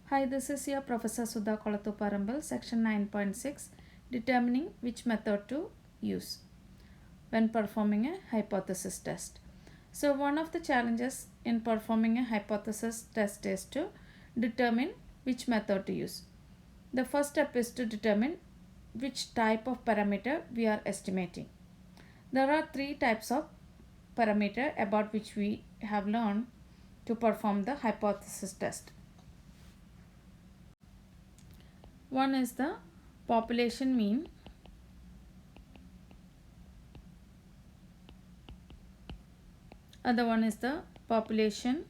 Hi, this is your Professor Sudha Kolathuparambal, section 9.6, determining which method to use when performing a hypothesis test. So, one of the challenges in performing a hypothesis test is to determine which method to use. The first step is to determine which type of parameter we are estimating. There are three types of parameter about which we have learned to perform the hypothesis test. One is the population mean, other one is the population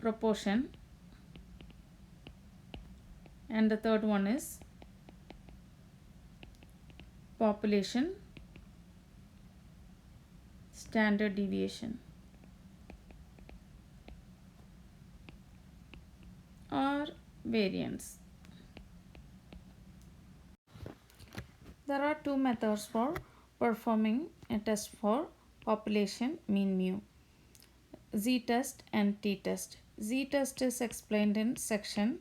proportion, and the third one is population standard deviation or variance. There are two methods for performing a test for population mean mu, z-test and t-test. Z-test is explained in section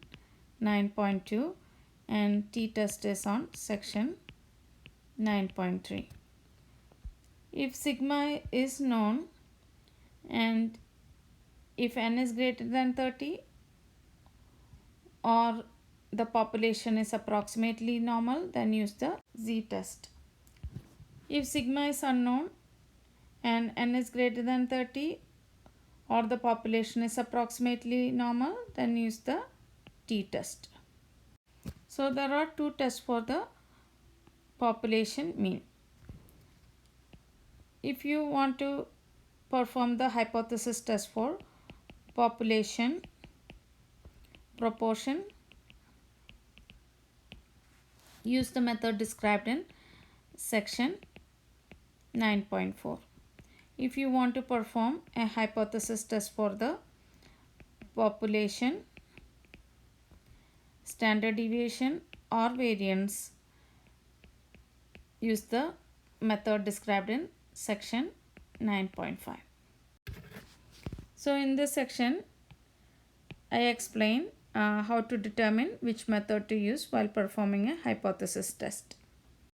9.2 and t-test is on section 9.3. If sigma is known and if n is greater than 30 or the population is approximately normal, then use the z-test. If sigma is unknown and n is greater than 30 or the population is approximately normal, then use the t-test. So there are two tests for the population mean. If you want to perform the hypothesis test for population proportion, use the method described in section 9.4. If you want to perform a hypothesis test for the population standard deviation or variance, use the method described in section 9.5. So in this section I explain how to determine which method to use while performing a hypothesis test.